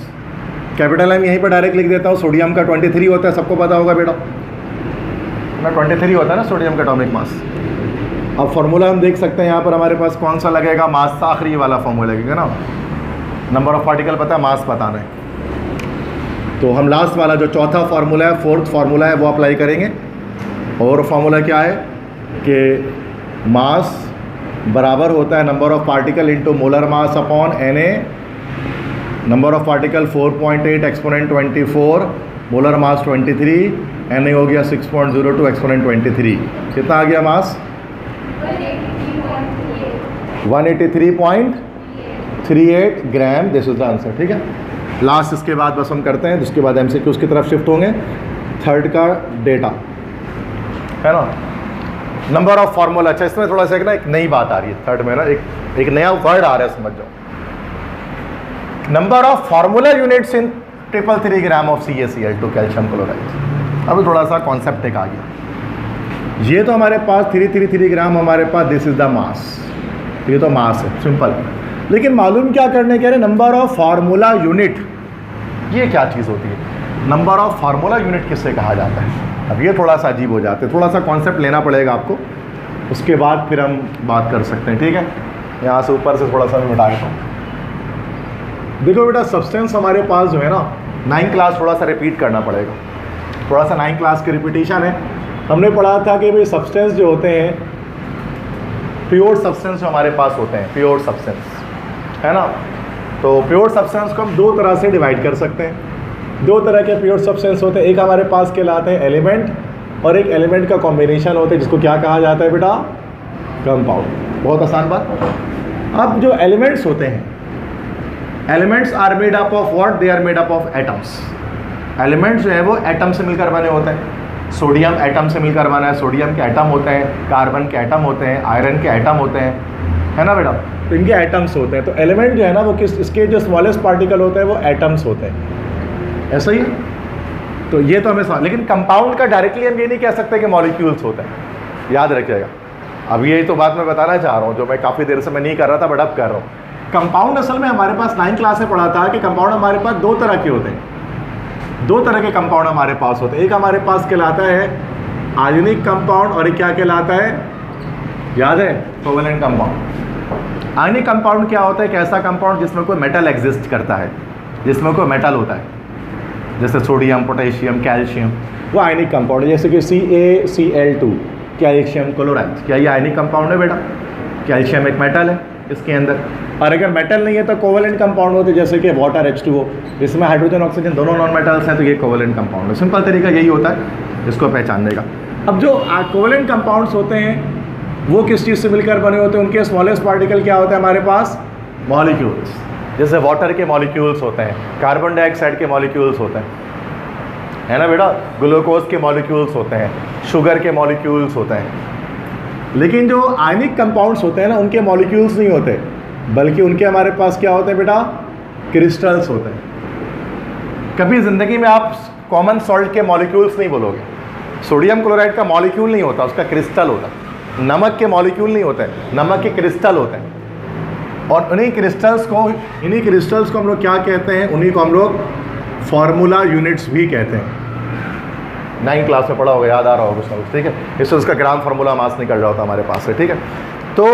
कैपिटल M यहीं पर डायरेक्ट लिख देता हूँ, सोडियम का 23 होता है, सबको पता होगा बेटा ना, 23 होता है ना सोडियम का एटॉमिक मास। अब फार्मूला हम देख सकते हैं यहाँ पर हमारे पास कौन सा लगेगा, मास का आखिरी वाला फार्मूला लगेगा ना, नंबर ऑफ पार्टिकल पता है, मास बताना है। तो हम लास्ट वाला जो चौथा फार्मूला है, 4th फार्मूला है, वो अप्लाई करेंगे। और फार्मूला क्या है कि मास बराबर होता है number of particle into molar mass upon Na। Number of particle 4.8 exponent 24, molar mass 23, Na हो गया 6.02 एक्सपोनेंट 23। कितना आ गया मास? 183.38 ग्राम। दिस इज द आंसर, ठीक है। लास्ट इसके बाद बस हम करते हैं, उसके बाद MCQ की तरफ शिफ्ट होंगे। थर्ड का डेटा, है ना। नंबर ऑफ फार्मूला, अच्छा इसमें थोड़ा सा एक नई बात आ रही है थर्ड में ना, एक नया वर्ड आ रहा है, समझ जाओ। Number of formula units in 333 gram of CaCl2 calcium chloride. अब थोड़ा सा कॉन्सेप्ट एक आ गया। ये तो हमारे पास 333 ग्राम, हमारे पास दिस इज द मास, ये तो मास है सिंपल। लेकिन मालूम क्या करने कह रहे, नंबर ऑफ फार्मूला यूनिट, ये क्या चीज़ होती है? नंबर ऑफ फार्मूला यूनिट किससे कहा जाता है? अब ये थोड़ा सा अजीब हो जाते हैं, थोड़ा सा कॉन्सेप्ट लेना पड़ेगा आपको, उसके बाद फिर हम बात कर सकते हैं, ठीक है। यहाँ से ऊपर से थोड़ा सा मैं मिटा देता हूँ। देखो बेटा, सब्सटेंस हमारे पास जो है ना, 9th क्लास थोड़ा सा रिपीट करना पड़ेगा, थोड़ा सा 9th क्लास की रिपीटिशन है। हमने पढ़ा था कि भाई सब्सटेंस जो होते हैं, प्योर सब्सटेंस जो हमारे पास होते हैं, प्योर सब्सटेंस है ना, तो प्योर सब्सटेंस को हम दो तरह से डिवाइड कर सकते हैं। दो तरह के प्योर सब्सटेंस होते हैं, एक हमारे पास कहलाते हैं एलिमेंट, और एक एलिमेंट का कॉम्बिनेशन होता है जिसको क्या कहा जाता है बेटा? कंपाउंड। बहुत आसान बात। अब जो एलिमेंट्स होते हैं, elements are made up of what? They are made up of atoms. Elements जो है वो एटम से मिलकर बने होते हैं। सोडियम एटम से मिलकर बना है, सोडियम के एटम होते हैं, कार्बन के एटम होते हैं, आयरन के एटम होते हैं, है ना बेटा, तो इनके एटम्स होते हैं। तो एलिमेंट जो है ना वो किस, इसके जो स्मॉलेस्ट पार्टिकल होते हैं वो एटम्स होते हैं, ऐसा ही। तो ये तो हमें समझ, लेकिन कंपाउंड का डायरेक्टली हम ये नहीं कह सकते कि मॉलिक्यूल्स होते हैं, याद रखिएगा। अब ये तो बात मैं बताना चाह रहा हूँ जो मैं काफ़ी देर से मैं नहीं कर रहा था, बट अब कर रहा हूँ। कंपाउंड असल में हमारे पास 9th क्लास में पढ़ा था कि कंपाउंड हमारे पास दो तरह के होते हैं, दो तरह के कंपाउंड हमारे पास होते हैं। एक हमारे पास कहलाता है आयोनिक कंपाउंड, और एक क्या कहलाता है, याद है? Covalent compound. आयोनिक कंपाउंड क्या होता है? एक ऐसा कंपाउंड जिसमें कोई मेटल एग्जिस्ट करता है, जिसमें कोई मेटल होता है, जैसे सोडियम, पोटेशियम, कैल्शियम, वो आयनिक कंपाउंड है। जैसे कि CaCl2 कैल्शियम क्लोराइड, क्या ये आयनिक कंपाउंड है बेटा? कैल्शियम एक मेटल है इसके अंदर, और अगर मेटल नहीं है तो कोवेलेंट कंपाउंड होते हैं, जैसे कि वाटर H2O, इसमें हाइड्रोजन ऑक्सीजन दोनों नॉन मेटल्स हैं, तो ये कोवेलेंट कंपाउंड है। सिंपल तरीका यही होता है इसको पहचानने का। अब जो कोवेलेंट कंपाउंड्स होते हैं वो किस चीज़ से मिलकर बने होते हैं? उनके स्मॉलेस्ट पार्टिकल क्या होता है हमारे पास? मॉलिक्यूल्स। जैसे वाटर के मॉलिक्यूल्स होते हैं, कार्बन डाइऑक्साइड के मॉलिक्यूल्स होते हैं, है ना बेटा, ग्लूकोज के मॉलिक्यूल्स होते हैं, शुगर के मॉलिक्यूल्स होते हैं। लेकिन जो आयनिक कंपाउंड्स होते हैं ना, उनके मॉलिक्यूल्स नहीं होते, बल्कि उनके हमारे पास क्या होते हैं बेटा? क्रिस्टल्स होते हैं। कभी ज़िंदगी में आप कॉमन सॉल्ट के मॉलिक्यूल्स नहीं बोलोगे। सोडियम क्लोराइड का मॉलिक्यूल नहीं होता, उसका क्रिस्टल होता है। नमक के मॉलिक्यूल नहीं होते, नमक के क्रिस्टल होते हैं। और इन्हीं क्रिस्टल्स को हम लोग क्या कहते हैं? उन्हीं को हम लोग फार्मूला यूनिट्स भी कहते हैं। 9th क्लास में पढ़ा होगा, याद आ रहा होगा कुछ ना कुछ, ठीक है। इससे उसका ग्राम फार्मूला मास निकल रहा होता हमारे पास से, ठीक है। तो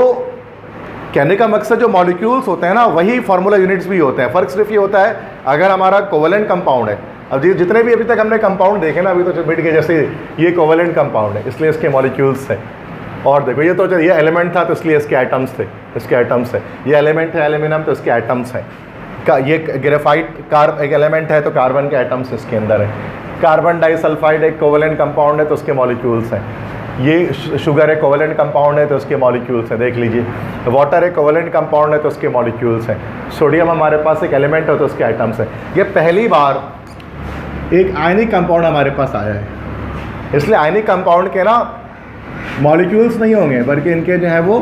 कहने का मकसद जो मॉलिक्यूल्स होते हैं ना, वही फार्मूला यूनिट्स भी होते हैं। फ़र्क सिर्फ ये होता है, अगर हमारा कोवेलेंट कंपाउंड है, अब जितने भी अभी तक हमने कंपाउंड देखे ना, अभी तो मिट गए, जैसे ये कोवेलेंट कंपाउंड है इसलिए इसके मॉलिक्यूल्स हैं। और देखो ये तो ये एलिमेंट था तो इसलिए इसके एटम्स थे, इसके एटम्स है। ये एलिमेंट है एल्यूमिनियम तो इसके एटम्स हैं। ये ग्रेफाइट एक एलिमेंट है तो कार्बन के एटम्स इसके अंदर है। कार्बन डाइसल्फाइड एक कोवेलेंट कंपाउंड है तो उसके मॉलिक्यूल्स हैं। ये शुगर एक कोवेलेंट कंपाउंड है तो उसके मॉलिक्यूल्स हैं, देख लीजिए। वाटर एक कोवेलेंट कंपाउंड है तो उसके मॉलिक्यूल्स हैं। सोडियम हमारे पास एक एलिमेंट है तो उसके एटम्स हैं। ये पहली बार एक आयनिक कंपाउंड हमारे पास आया है, इसलिए आयनिक कंपाउंड के ना मॉलिक्यूल्स नहीं होंगे, बल्कि इनके जो है वो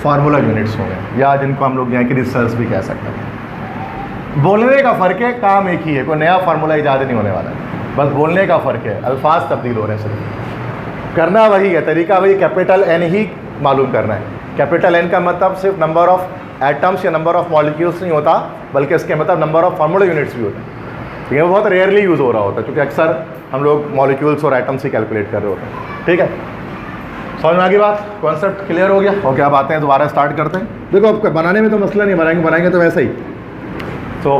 फार्मूला यूनिट्स होंगे, या जिनको हम लोग यहाँ क्रिस्टल्स भी कह सकते हैं। बोलने का फ़र्क है, काम एक ही है, कोई नया फार्मूला ईजाद नहीं होने वाला है, बस बोलने का फ़र्क है, अल्फाज तब्दील हो रहे हैं सिर्फ। करना वही है, तरीका वही, कैपिटल N ही मालूम करना है। कैपिटल N का मतलब सिर्फ नंबर ऑफ एटम्स या नंबर ऑफ मॉलिक्यूल्स नहीं होता, बल्कि इसके मतलब नंबर ऑफ फार्मूला यूनिट्स भी होते हैं। ये बहुत रेयरली यूज़ हो रहा होता है, क्योंकि अक्सर हम लोग मॉलिक्यूल्स और एटम्स ही कैलकुलेट कर रहे होते हैं, ठीक है। समझ में आ गई बात? कॉन्सेप्ट क्लियर हो गया? ओके, अब आते हैं दोबारा स्टार्ट करते हैं। देखो अब बनाने में तो मसला नहीं, बनाएंगे तो वैसे ही। तो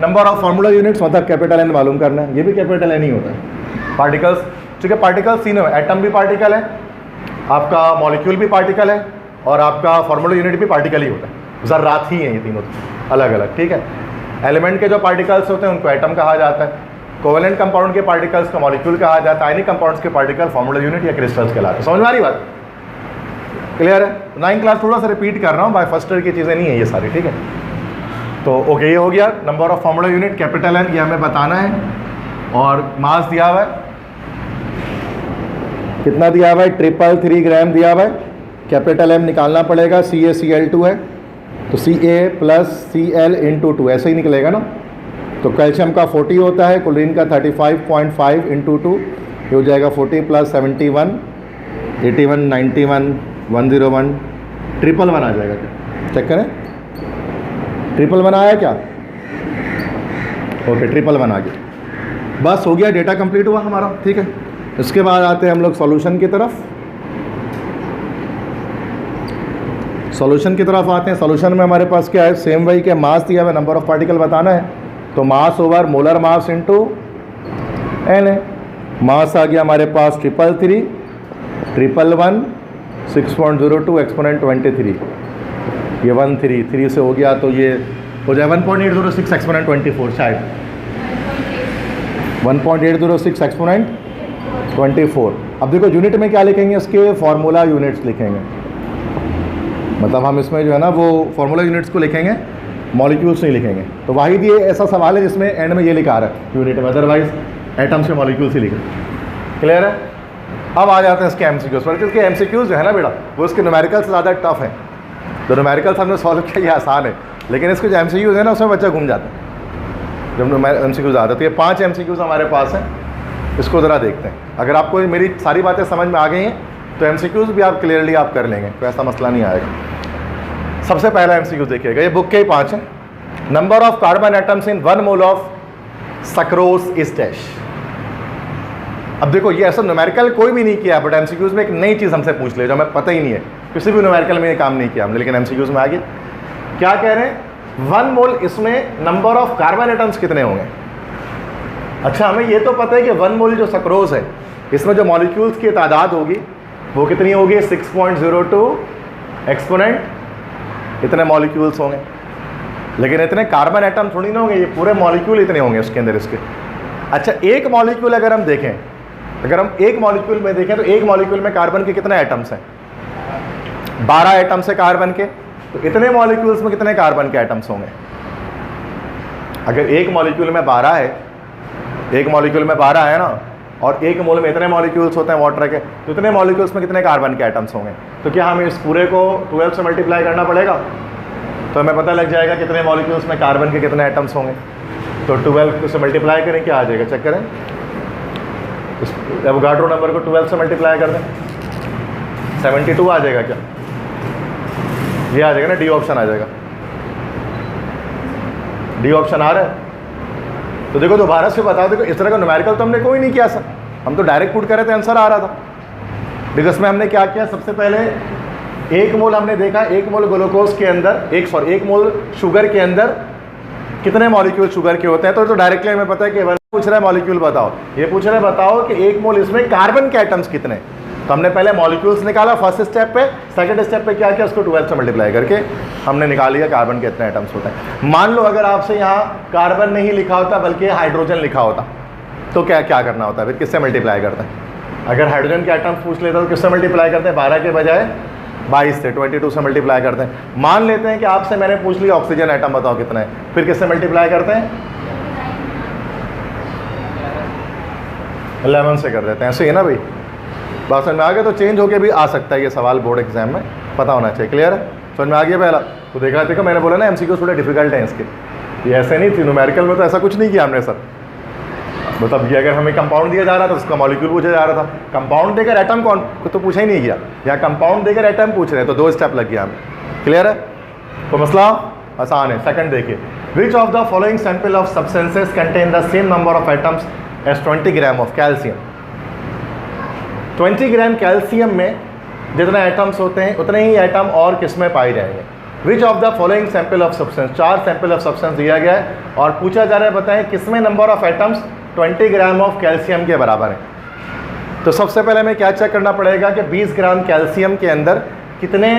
नंबर ऑफ फार्मूला यूनिट्स मतलब कैपिटल N मालूम करना है, ये भी कैपिटल N ही होता है। पार्टिकल्स, ठीक है, पार्टिकल्स तीनों है, एटम भी पार्टिकल है, आपका मॉलिक्यूल भी पार्टिकल है, और आपका फार्मूला यूनिट भी पार्टिकल ही होता है। ज़र्रात ही हैं ये तीनों अलग अलग, ठीक है। एलिमेंट के जो पार्टिकल्स होते हैं उनको एटम कहा जाता है, कोवेलेंट कंपाउंड के पार्टिकल्स का मॉलिक्यूल कहा जाता है, आयनिक कंपाउंड्स के पार्टिकल फार्मूला यूनिट या क्रिस्टल्स कहलाते हैं। समझ में आ रही बात? क्लियर है? 9th क्लास थोड़ा सा रिपीट कर रहा हूँ, बाय फर्स्ट ईयर की चीज़ें नहीं है ये सारी, ठीक है। तो ओके, ये हो गया। Number of formula unit capital N, ये हमें बताना है, और मास दिया हुआ है कितना दिया हुआ है, 333 ग्राम दिया हुआ है। कैपिटल M निकालना पड़ेगा, CaCl2 है तो Ca प्लस Cl इंटू 2 ऐसे ही निकलेगा ना। तो कैल्शियम का 40 होता है, क्लोरीन का 35.5 इंटू 2, ये हो जाएगा 40 प्लस 71, 81, 91, 101, 111 आ जाएगा। क्या चेक करें, 111 आया क्या? ओके, 111 आ गया। बस हो गया, डेटा कंप्लीट हुआ हमारा। ठीक है, इसके बाद आते हैं हम लोग सॉल्यूशन की तरफ। सॉल्यूशन की तरफ आते हैं। सॉल्यूशन में हमारे पास क्या है, सेम वही के मास दिया हुआ, नंबर ऑफ पार्टिकल बताना है, तो mass over molar mass into N है। मास आ गया हमारे पास 333, 111, 6.02 एक्सपोनेंट 23, ये 133 से हो गया तो ये हो जाए 1.806 एक्सपोनेंट 24, शायद 1.806 एक्सपोनेंट 24। अब देखो यूनिट में क्या लिखेंगे, इसके फार्मूला यूनिट्स लिखेंगे, मतलब हम इसमें जो है ना वो फार्मूला यूनिट्स को लिखेंगे, मॉलिक्यूल्स नहीं लिखेंगे। तो वाहिद ये ऐसा सवाल है जिसमें एंड में ये लिखा रहा है यूनिट में, अदरवाइज एटम्स के मॉलिक्यूल्स ही लिखे। क्लियर है? अब आ जाते हैं इसके एमसीक्यूज पर। इसके एमसीक्यूज जो है ना बेटा, वो इसके न्यूमेरिकल से ज़्यादा टफ है। जो न्यूमेरिकल्स हमने सॉल्व किया ये आसान है, लेकिन इसके जो एमसीक्यूज है ना उसमें बच्चा घूम जाता है जब एमसीक्यूज आता है। तो ये 5 एमसीक्यूज हमारे पास हैं, इसको ज़रा देखते हैं। अगर आपको मेरी सारी बातें समझ में आ गई हैं तो एमसीक्यूज भी आप क्लियरली आप कर लेंगे, तो ऐसा मसला नहीं आएगा। सबसे पहला एमसीक्यू देखिएगा, ये बुक के ही 5 हैं। Number of carbon atoms in 1 mole of sucrose is dash. अब देखो ये ऐसा न्यूमेरिकल कोई भी नहीं किया, बट एमसीक्यूज में एक नई चीज़ हमसे पूछ ले जो हमें पता ही नहीं है, किसी भी न्यूमेरिकल में ये काम नहीं किया हमने, लेकिन एमसीक्यूज में आ गया। क्या कह रहे हैं, 1 मोल, इसमें नंबर ऑफ कार्बन एटम्स कितने होंगे। अच्छा, हमें ये तो पता है कि 1 मोल जो सक्रोज है इसमें जो मॉलिक्यूल्स की तादाद होगी वो कितनी होगी, 6.02 एक्सपोनेंट इतने मॉलिक्यूल्स होंगे। लेकिन इतने कार्बन एटम थोड़ी ना होंगे, ये पूरे मॉलिक्यूल इतने होंगे उसके अंदर इसके। अच्छा, एक मॉलिक्यूल अगर हम देखें, अगर हम एक मॉलिक्यूल में देखें तो एक मॉलिक्यूल में कार्बन के कितने एटम्स हैं, 12 एटम्स है कार्बन के। तो इतने मॉलिक्यूल्स में कितने कार्बन के एटम्स होंगे। अगर एक मॉलिक्यूल में 12 है, एक मॉलिक्यूल में 12 है ना, और एक मोल में इतने मॉलिक्यूल्स होते हैं वाटर के, तो इतने मॉलिक्यूल्स में कितने कार्बन के एटम्स होंगे। तो क्या हमें इस पूरे को 12 से मल्टीप्लाई करना पड़ेगा, तो हमें पता लग जाएगा कितने मॉलिक्यूल्स में कार्बन के कितने एटम्स होंगे। तो 12 से मल्टीप्लाई करें, क्या आ जाएगा, चेक करें। एवोगाड्रो नंबर को 12 से मल्टीप्लाई कर दें, 72 आ जाएगा। क्या ये आ जाएगा ना, डी ऑप्शन आ जाएगा। डी ऑप्शन आ रहा है। तो देखो दोबारा से बता, देखो इस तरह का न्यूमेरिकल तो हमने कोई नहीं किया सर, हम तो डायरेक्ट पुट कर रहे थे, आंसर आ रहा था। देखो इसमें हमने क्या किया, सबसे पहले 1 मोल हमने देखा, 1 मोल ग्लूकोज के अंदर, 1 मोल शुगर के अंदर कितने मॉलिक्यूल शुगर के होते हैं। तो डायरेक्टली हमें पता है कि पूछ रहा है मॉलिक्यूल बताओ, ये पूछ रहा है बताओ कि 1 मोल इसमें कार्बन के एटम्स कितने। तो हमने पहले मॉलिक्यूल्स निकाला फर्स्ट स्टेप पे, सेकंड स्टेप पे क्या किया, उसको 12 से मल्टीप्लाई करके हमने निकाल लिया कार्बन के इतने एटम्स होते हैं। मान लो अगर आपसे यहाँ कार्बन नहीं लिखा होता बल्कि हाइड्रोजन लिखा होता, तो क्या क्या करना होता है, फिर किससे मल्टीप्लाई करते हैं। अगर हाइड्रोजन के एटम्स पूछ लेता तो किससे मल्टीप्लाई करते हैं, 12 के बजाय 22 से, 22 से मल्टीप्लाई करते हैं। मान लेते हैं कि आपसे मैंने पूछ लिया ऑक्सीजन एटम बताओ कितना है, फिर किससे मल्टीप्लाई करते हैं, 11 से कर देते हैं। ऐसे ही ना भाई, बात समझ में आ गया। तो चेंज होके भी आ सकता है ये सवाल बोर्ड एग्जाम में, पता होना चाहिए। क्लियर है, समझ में आ गया पहला। तो देखो मैंने बोला ना एमसीक्यू थोड़े डिफिकल्ट हैं इसके, ये ऐसे नहीं थी न्यूमेरिकल में तो ऐसा कुछ नहीं किया हमने सर। मतलब ये अगर हमें कंपाउंड दिया जा रहा था तो उसका मॉलिक्यूल पूछा जा रहा था, कंपाउंड देकर एटम कौन तो पूछा ही नहीं गया, या कंपाउंड देकर एटम पूछ रहे हैं, तो 2 स्टेप लग गया हमें। क्लियर है, तो मसला आसान है। सेकंड देखिए, which of the following sample of substances contain the same number of atoms as 20 gram of calcium. 20 gram calcium में जितने एटम्स होते हैं उतने ही एटम और किस में पाए जाएंगे। विच of the following sample of substance, 4 sample of substance दिया गया है और पूछा जा रहा है बताएं किसमें number of atoms 20 gram of calcium के बराबर है। तो सबसे पहले हमें क्या चेक करना पड़ेगा कि 20 ग्राम कैल्शियम के अंदर कितने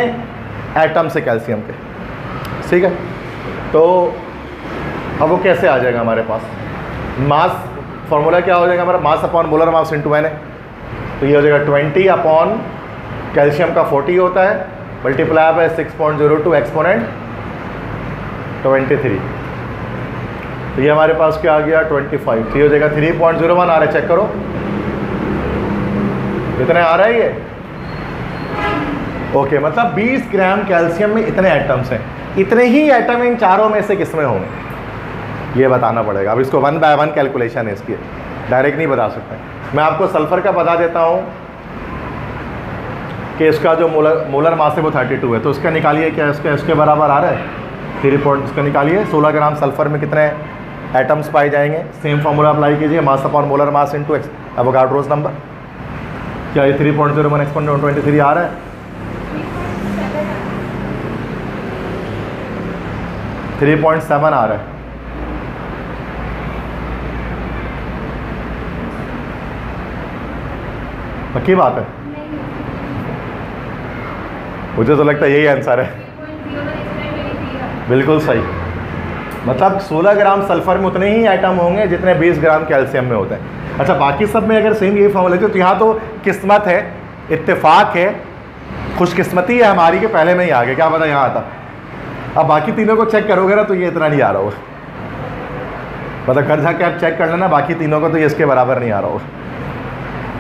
एटम्स है कैल्शियम के। ठीक है, तो अब वो कैसे आ जाएगा हमारे पास, मास फॉर्मूला क्या हो जाएगा हमारा, mass upon molar mass into N है। तो ये हो जाएगा 20 अपॉन कैल्शियम का 40 होता है, मल्टीप्लाई बाय 6.02 एक्सपोनेंट 23। तो ये हमारे पास क्या आ गया 25। तो ये हो जाएगा 3.01 आ रहा है, चेक करो कितने आ रहा है ये? ओके, मतलब 20 ग्राम कैल्शियम में इतने एटम्स हैं। इतने ही एटम इन चारों में से किसमें होंगे ये बताना पड़ेगा। अब इसको 1 बाय 1 कैलकुलेशन है इसकी, डायरेक्ट नहीं बता सकते। मैं आपको सल्फर का बता देता हूँ कि इसका जो मोलर मास है वो 32 है, तो उसका निकालिए क्या इसके बराबर आ रहा है 3 पॉइंट। इसका निकालिए 16 ग्राम सल्फर में कितने एटम्स पाए जाएंगे। सेम फॉर्मूला अप्लाई कीजिए, मास upon molar mass into Avogadro's number. क्या ये 3.01 एक्सपोनेंट 23 आ रहा है? 3.7 आ रहा है। पक्की बात है? मुझे तो लगता है यही आंसर है। बिल्कुल सही। मतलब 16 ग्राम सल्फर में उतने ही एटम होंगे जितने 20 ग्राम कैल्शियम में होते हैं। अच्छा, बाकी सब में अगर सेम यही फॉर्मूला है तो यहाँ तो किस्मत है, इत्तेफाक है, खुशकिस्मती है हमारी कि पहले में ही आ गया। क्या पता यहाँ आता। अब बाकी तीनों को चेक करोगे ना तो ये इतना नहीं आ रहा होगा। मतलब घर जाके आप चेक कर लेना, बाकी तीनों को तो ये इसके बराबर नहीं आ रहा होगा।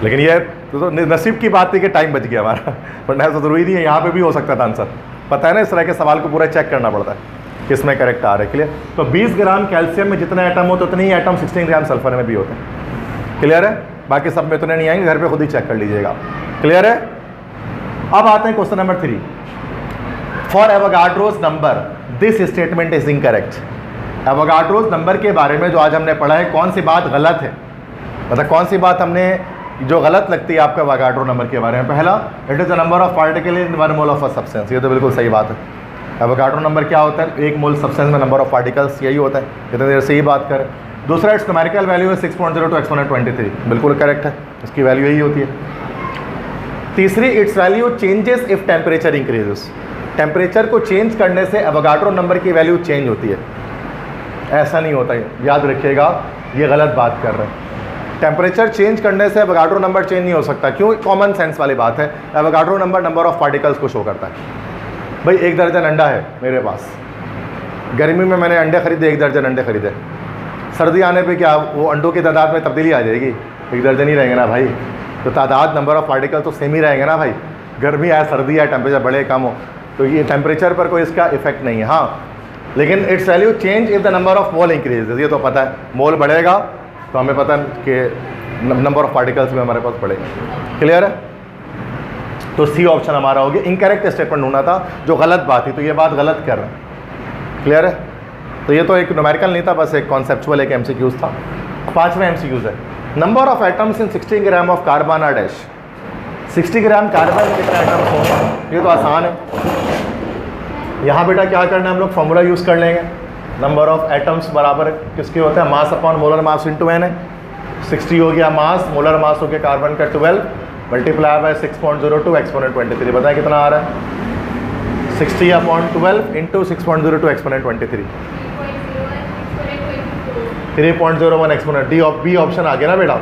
लेकिन ये तो नसीब की बात थी कि टाइम बच गया हमारा, वरना तो ज़रूरी नहीं है, यहाँ पे भी हो सकता था आंसर। पता है ना, इस तरह के सवाल को पूरा चेक करना पड़ता है किसमें करेक्ट आ रहा है। क्लियर? तो 20 ग्राम कैल्शियम में जितने एटम होते उतने ही एटम 16 ग्राम सल्फर में भी होते हैं। क्लियर है? बाकी सब में उतने नहीं आएंगे, घर पे खुद ही चेक कर लीजिएगा। क्लियर है? अब आते हैं question number 3। For Avogadro's number this statement is incorrect. Avogadro's number के बारे में जो आज हमने पढ़ा है, कौन सी बात गलत है, मतलब कौन सी बात हमने जो गलत लगती है आपका एवोगाड्रो नंबर के बारे में। पहला, it is the number of particle in 1 mole of a substance. ये तो बिल्कुल सही बात है। एवोगाड्रो नंबर क्या होता है? 1 मोल सब्सटेंस में नंबर ऑफ पार्टिकल्स, यही होता है। कितनी देर से ही बात करें। दूसरा, इट्स न्यूमेरिकल वैल्यू है 6.02 एक्सपोनेंट 23। बिल्कुल करेक्ट है, इसकी वैल्यू यही होती है। तीसरी, it's value changes if temperature increases. Temperature को चेंज करने से एवोगाड्रो नंबर की वैल्यू चेंज होती है। ऐसा नहीं होता है, याद रखिएगा, ये गलत बात कर रहे हैं। टेम्परेचर चेंज करने से एवोगाड्रो नंबर चेंज नहीं हो सकता। क्यों? कॉमन सेंस वाली बात है। एवोगाड्रो नंबर ऑफ पार्टिकल्स को शो करता है। भाई 1 दर्जन अंडा है मेरे पास, गर्मी में मैंने अंडे खरीदे, 1 दर्जन अंडे खरीदे। सर्दी आने पे क्या वो अंडों की तादाद में तब्दीली आ जाएगी? 1 दर्जन ही रहेंगे ना भाई। तो तादाद, नंबर ऑफ पार्टिकल तो सेम ही रहेंगे ना भाई। गर्मी आए, सर्दी आए, टेम्परेचर बढ़े कम हो, तो ये टेम्परेचर पर कोई इसका इफेक्ट नहीं है। हाँ, लेकिन it's value change if the number of mole increases. ये तो पता है, मोल बढ़ेगा तो हमें पता है कि नंबर ऑफ पार्टिकल्स भी हमारे पास बढ़ेगा। क्लियर है? तो सी ऑप्शन हमारा हो गया। इनकरेक्ट स्टेटमेंट ढूंढना था, जो गलत बात थी, तो ये बात गलत कर रहे हैं। क्लियर है? तो ये तो एक न्यूमेरिकल नहीं था, बस एक कॉन्सेप्चुअल एक MCQs था। 5वां MCQs है, number of atoms in 60 gram of carbon are dash. 60 gram carbon में कितने एटम्स होंगे? ये तो आसान है। यहाँ बेटा क्या करना है, हम लोग फॉर्मूला यूज़ कर लेंगे। नंबर ऑफ एटम्स बराबर किसके होता है? मास upon molar mass into n है। 60 हो गया मास, मोलर मास हो गया कार्बन का 12 मल्टीप्लाई बाय 6.02 एक्सपोनेंट 23। बताएं कितना आ रहा है? 60 upon 12 into 6.02 exponent 23, 3.01 exponent. B option आ गया ना बेटा।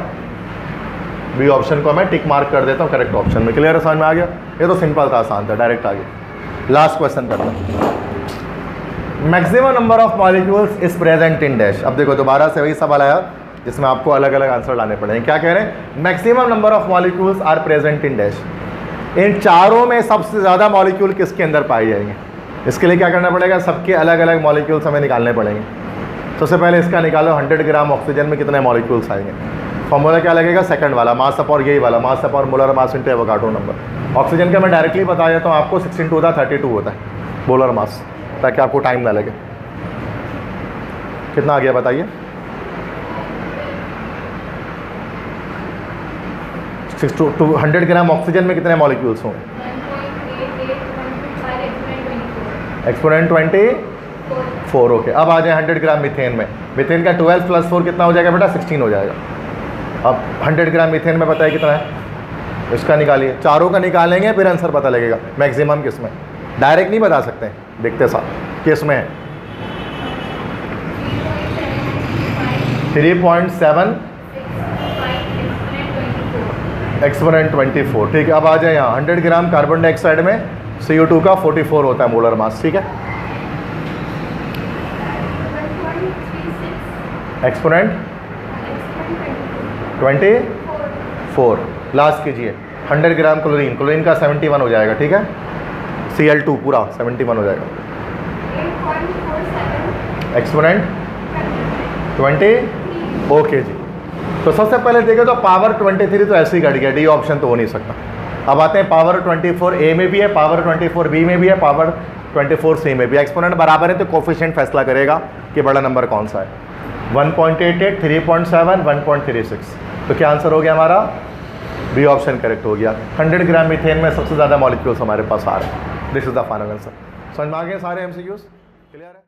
बी ऑप्शन को मैं टिक मार्क कर देता हूँ करेक्ट ऑप्शन में। क्लियर है? समझ में आ गया? ये तो सिंपल था, आसान था, डायरेक्ट आ गया। लास्ट क्वेश्चन करता हूँ। Maximum number of molecules is present in dash. अब देखो दोबारा से वही सवाल आया जिसमें आपको अलग अलग आंसर लाने पड़ेंगे। क्या कह रहे हैं? Maximum number of molecules are present in dash. इन चारों में सबसे ज़्यादा मॉलिक्यूल किसके अंदर पाए जाएंगे? इसके लिए क्या करना पड़ेगा? सबके अलग अलग मॉलिक्यूल्स हमें निकालने पड़ेंगे। सबसे पहले इसका निकालो, 100 ग्राम ऑक्सीजन में कितने मॉलिक्यूल्स आएंगे। फॉर्मूला क्या लगेगा? सेकंड वाला, मास अपॉन यही वाला, मास upon molar mass into Avogadro number. Oxygen का मैं डायरेक्टली बता देता हूँ आपको, 6 × 32 होता है मोलर मास, ताकि आपको टाइम ना लगे। कितना आ गया बताइए? 100 ग्राम ऑक्सीजन में कितने मॉलिक्यूल्स होंगे? एक्सपोनेंट 24। ओके, अब आ जाए 100 ग्राम मीथेन में। मीथेन का 12 + 4 कितना हो जाएगा बेटा? 16 हो जाएगा। अब 100 ग्राम मीथेन में बताइए कितना है? इसका निकालिए, चारों का निकालेंगे फिर आंसर पता लगेगा। मैक्सिमम किस में? डायरेक्ट नहीं बता सकते, देखते साथ किस में है। 3.7 एक्सपोनेंट 24। ठीक है, अब आ जाए यहाँ 100 ग्राम कार्बन डाइऑक्साइड में CO2 का 44 होता है मोलर मास। ठीक है, एक्सपोनेंट 24। लास्ट कीजिए, 100 ग्राम क्लोरीन, क्लोरीन का 71 हो जाएगा, ठीक है। Cl2 पूरा 71 हो जाएगा। एक्सपोनेंट 20, ओके जी। तो सबसे पहले देखें तो पावर 23 तो ऐसे ही घट गया, डी ऑप्शन तो हो नहीं सकता। अब आते हैं पावर 24 ए में भी है, पावर 24 बी में भी है, पावर 24 सी में भी। एक्सपोनेंट बराबर है तो कोफिशिएंट फैसला करेगा कि बड़ा नंबर कौन सा है। 1.88, 3.7, 1.36। तो क्या आंसर हो गया हमारा? बी ऑप्शन करेक्ट हो गया। 100 ग्राम मीथेन में सबसे ज़्यादा मॉलिक्यूल्स हमारे पास आ रहे हैं। This is the final answer. समझ में आ गए सारे MCQs? क्लियर है?